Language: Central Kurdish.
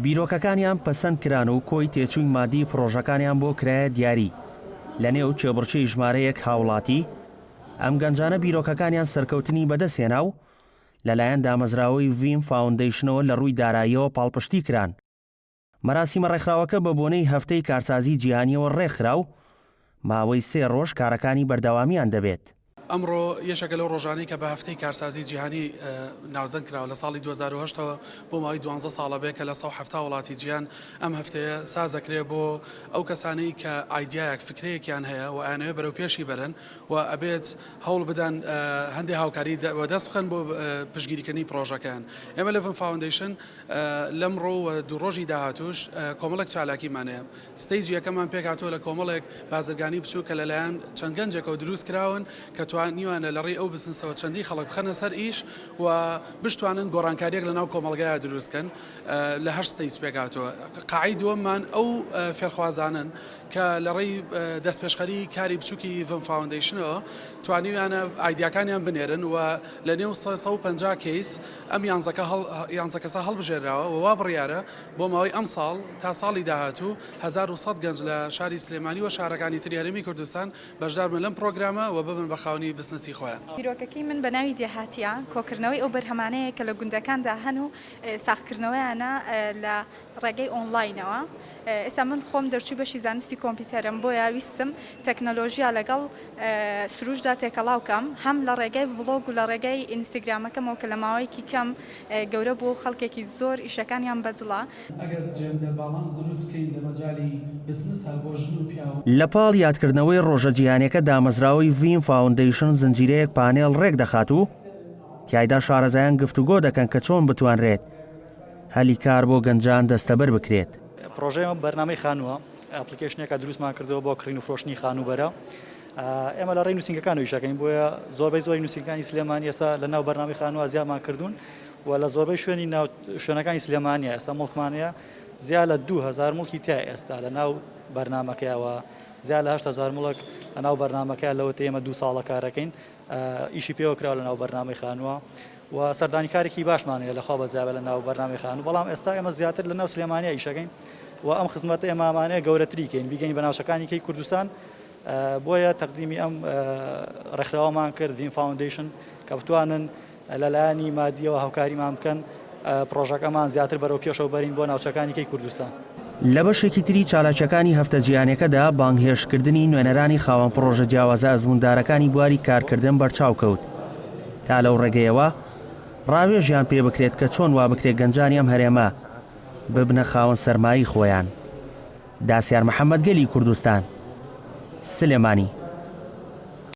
بیرۆکەکانیان پەسەند کران و کۆی تێچووی مادی پرۆژەکانیان بۆ کرایە دیاری لە نێو چێبڕچەی ژمارەیەک هاوڵاتی ئەم گەنجانە بیرۆکەکانیان سەرکەوتنی بەدەستێنا و لەلایەن دامەزراوەی ڤیم فاوندیشنەوە لە ڕووی داراییەوە پاڵپشتی کران. مەراسیمە ڕێکخراوەکە بە بۆنەی هەفتەی کارسازی جیهانیەوە ڕێکخرا و ماوەی 3 ڕۆژ کارەکانی بەردەوامیان دەبێت. ئەمڕۆ یەشێکە لەو ڕۆژانەی کە بە هەفتەی کارسازی جیهانی ناوزەن کراوە لە ساڵی 2010ەوە بۆ ماوەی 12 ساڵە بێت کە لە 170 وڵاتی جیهان ئەم هەفتەیە سازەکرێ بۆ ئەو کەسانەی کە ئایدیایەک فکرەیەکیان هەیە و ئەیانەوێ بەرەو پێشی بەرن و ئەبێت هەوڵ بدەن هەندێک هاوکاری دەست بخەن بۆ پشتگیریکردنی پرۆژەکان. ئێمە لە ڤیم فاوندیشن لەمڕۆ و دوو ڕۆژی داهاتوش کۆمەڵێک چالاکیمانەیە. ستەیجی یەکەمان پێکهاتووە لە کۆمەڵێک بازرگانی بچوو کە لەلایەن چەند گەنجێکەوە دروست کراون کە توانیوانە لە ڕێی ئەو بزنسەوە چەندی خەڵک بخەنە سەر ئیش و بشتوانن گۆڕانکاریەک لەناو کۆمەڵگایە دروستکەن لە هەر ستەیج پێکهاتووە. قاعی دووەممان ئەو فێرخوازانن کە لە ڕێی دەستپێشخەری کاری بچووکی ڤیم فاوندیشنەوە توانیوانە ئایدیاکانیان بنێرن و لە نێو 150 کەیس ئەم یانزە کەسە هەڵبژێراوە و وا بڕیارە بۆ ماوەی ئەم ساڵ تا ساڵی داهاتوو 1100 گەنج لە شاری سلێمانی و شارەکانی تری هەرێمی کوردستان بەشدار بن لەم پرۆگرامە و ببن بە خاوەنی بزنسی خۆیان. بیرۆکەکەی من بە ناوی دێهاتیە کۆکردنەوەی ئەو بەرهەمانەیە کە لە گوندەکاندا هەن و ساختکردنەوەیانە لە ڕێگەی ئۆنلاینەوە. ئێستا من خۆم دەرچوو بەشی زانستی کۆمپیوتەرم بۆیە ویستم تەکنەلۆژیا لەگەڵ سروشدا تێکەڵاو بکەم هەم لە ڕێگەی ڤڵۆگ و لە ڕێگەی ئینستاگرامەکەمەوە کە لە ماوەیەکی کەم گەورە بۆ خەڵکێکی زۆر ئیشەکانیان بەدڵە. لە پاڵ یادکردنەوەی ڕۆژە جیهانیەکە دامەزراوەی ڤیم فاوندیشن زنجیرەیەک پانێڵ ڕێک دەخات و تیایدا شارەزایان گفتوگۆ دەکەن کە چۆن بتوانرێت هەلی کار بۆ گەنجان دەستەبەر بکرێت. پرۆژەیەمە بەرنامەی خانووە ئەپلیکیشنێکە دروستمان کردەوە بۆ کڕین و فرۆشتنی خانوبەرە. ئێمە لە ڕێی نووسینگەکان ویشەکەین بۆیە زۆربەی زۆری نووسینگەکانی سلێمانی ئێستا لە ناو بەرنامەی خانووە زیادمان کردوون و لە زۆربەی شوێنەکانی سلێمانیە ئێستا مڵکمانەیە زیاد لە 2000 مڵکی تیا ئێستا لە ناو بەرنامەکەیەوە زیاد لە 8000 مڵک لە ناو بەرنامەکە لەوەتە ئێمە 2 ساڵە کارەکەین ئیشی پێوە کراوە لە ناو بەرنامەی خانووە و سەردانی کارێکی باشمانەیە لەخوا بەزیابە لە ناو بەرنامەی خانوو بەڵام ئێستا ئێمە زیاتر لە ناو سلێمانیا ئیشەکەین و ئەم خزمەتە ئێمامانەیە گەورەتریکەین بیگەین بە ناوچەکانی کەی کوردستان بۆیە تەقدیمی ئەم ڕێکخراوەمان کرد ڤیم فاوندیشن کە بتوانن لەلایەنی مادیەوە هاوکاریمان بکەن پرۆژەکەمان زیاتر بەرەو پێشەوە بەرین بۆ ناوچەکانی کەی کوردستان. لە بەشێکی تری چالاکیەکانی هەفتە جیهانیەکەدا بانگهێشتکردنی نوێنەرانی خاوەن پرۆژە جیاوازە ئەزموندارەکانی بواری کارکردن بەرچاو کەوت تا لەو ڕێگەیەوە ڕاوێژیان پێ بکرێت کە چۆن وا بکرێت گەنجانی ئەم هەرێمە ببنە خاوەن سەرمایی خۆیان. داسیار محەممەد گەلی کوردستان، سلێمانی.